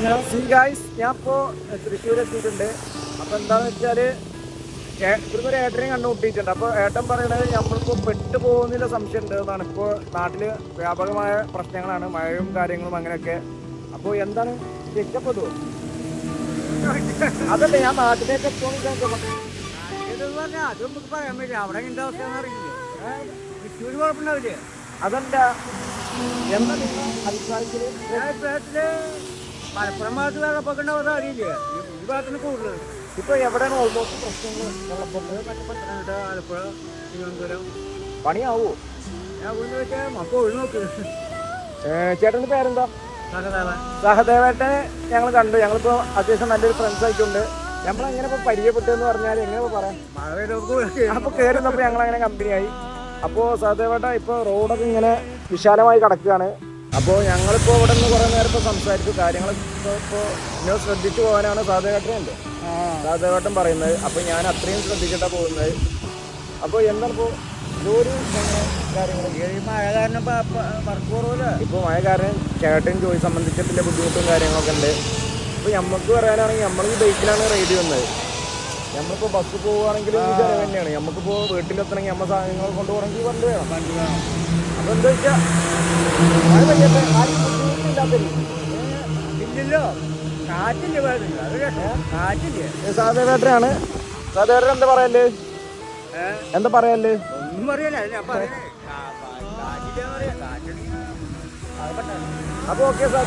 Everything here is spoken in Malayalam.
ഞാൻ ഇപ്പോ തൃശ്ശൂർ എത്തിയിട്ടുണ്ട്. അപ്പൊ എന്താന്ന് വെച്ചാല് ഇവിടുന്ന് ഒരു ഏട്ടനെ കണ്ടുമുട്ടിയിട്ടുണ്ട്. അപ്പൊ ഏട്ടൻ പറയണത് നമ്മളിപ്പോ പെട്ടുപോകുന്നതിന്റെ സംശയം ഉണ്ട് എന്നാണ്. ഇപ്പോ നാട്ടില് വ്യാപകമായ പ്രശ്നങ്ങളാണ്, മഴയും കാര്യങ്ങളും അങ്ങനെയൊക്കെ. അപ്പൊ എന്താണ് ചെക്കപ്പതോ അതല്ലേ ഞാൻ നാട്ടിലേക്ക് എത്തുമെന്ന് അത് നമുക്ക് പറയാൻ പറ്റില്ല. അവിടെ എന്താ അവസ്ഥ അറിയില്ലേ? തൃശ്ശൂർ കുഴപ്പമുണ്ടാവില്ലേ? അതല്ല എന്താ അഭിപ്രായത്തില് അഭിപ്രായത്തില് മലപ്പുറം ഭാഗത്ത് വെള്ളപ്പൊക്കം ഉണ്ടാവുന്ന അറിയില്ലേ? ഈ ഭാഗത്തിന് കൂടുതൽ ഇപ്പൊ എവിടെയാണ് ഓൾമോസ്റ്റ് പ്രശ്നങ്ങൾ? പത്തനംതിട്ട, ആലപ്പുഴ, തിരുവനന്തപുരം. പണിയാവോ? ഞാൻ വെച്ചാൽ മക്കൾ ഒഴി നോക്ക്. ചേട്ടന്റെ പേരെന്താ? സഹദേവൻ. സഹദേവേട്ടനെ ഞങ്ങൾ കണ്ടു. ഞങ്ങളിപ്പോ അത്യാവശ്യം നല്ലൊരു ഫ്രണ്ട്സ് ആയിട്ടുണ്ട്. നമ്മളെങ്ങനെ ഇപ്പൊ പരിചയപ്പെട്ടെന്ന് പറഞ്ഞാൽ എങ്ങനെ പറയാം, മഴ പെയ്തപ്പോൾ അപ്പൊ കയറുന്നപ്പോ ഞങ്ങൾ അങ്ങനെ കമ്പനിയായി. അപ്പോൾ സഹദേവേട്ട ഇപ്പോൾ റോഡൊക്കെ ഇങ്ങനെ വിശാലമായി കിടക്കുകയാണ്. അപ്പോൾ ഞങ്ങളിപ്പോൾ ഇവിടെ നിന്ന് കുറേ നേരം ഇപ്പോൾ സംസാരിച്ചു. കാര്യങ്ങൾ ഇപ്പോൾ ഇങ്ങനെ ശ്രദ്ധിച്ചു പോകാനാണ് സഹദേവേട്ടൻ പറയുന്നത്. അപ്പോൾ ഞാൻ അത്രയും ശ്രദ്ധിച്ചിട്ടാണ് പോകുന്നത്. അപ്പോൾ എന്താണ് ഇപ്പോൾ ജോലി കാര്യങ്ങൾ? മഴ കാരണം വർക്ക് കുറവില്ല. ഇപ്പോൾ മഴ കാരണം ചേട്ടൻ ജോലി സംബന്ധിച്ചിട്ടുള്ള ബുദ്ധിമുട്ടും കാര്യങ്ങളൊക്കെ ഉണ്ട്. ഇപ്പോൾ നമുക്ക് പറയാനാണെങ്കിൽ നമ്മൾ ഈ ബൈക്കിലാണ് റൈഡ് വന്നത്. നമ്മളിപ്പോൾ ബസ് പോവുകയാണെങ്കിൽ ഈ ചിലവ് തന്നെയാണ്. നമുക്കിപ്പോൾ വീട്ടിലെത്തണമെങ്കിൽ നമ്മൾ സാധനങ്ങൾ കൊണ്ടുപോകണമെങ്കിൽ വണ്ടി വേണം. അപ്പോൾ എന്താ വെച്ചാൽ മഴ പെയ്യട്ടെ, ആരും ഇല്ലല്ലോ, കാറ്റില്ല. കാറ്റില്ല. സാധേവേട്ടനാണ്. സാധേവേട്ടൻ എന്താ പറയല്ലേ? എന്താ പറയല്ലേ? ഒന്നും പറയല്ല. ഞാൻ പറയണേ കാറ്റില്ല പറയാ. കാറ്റുണ്ടെങ്കിൽ അപ്പോൾ ഓക്കെ സാർ.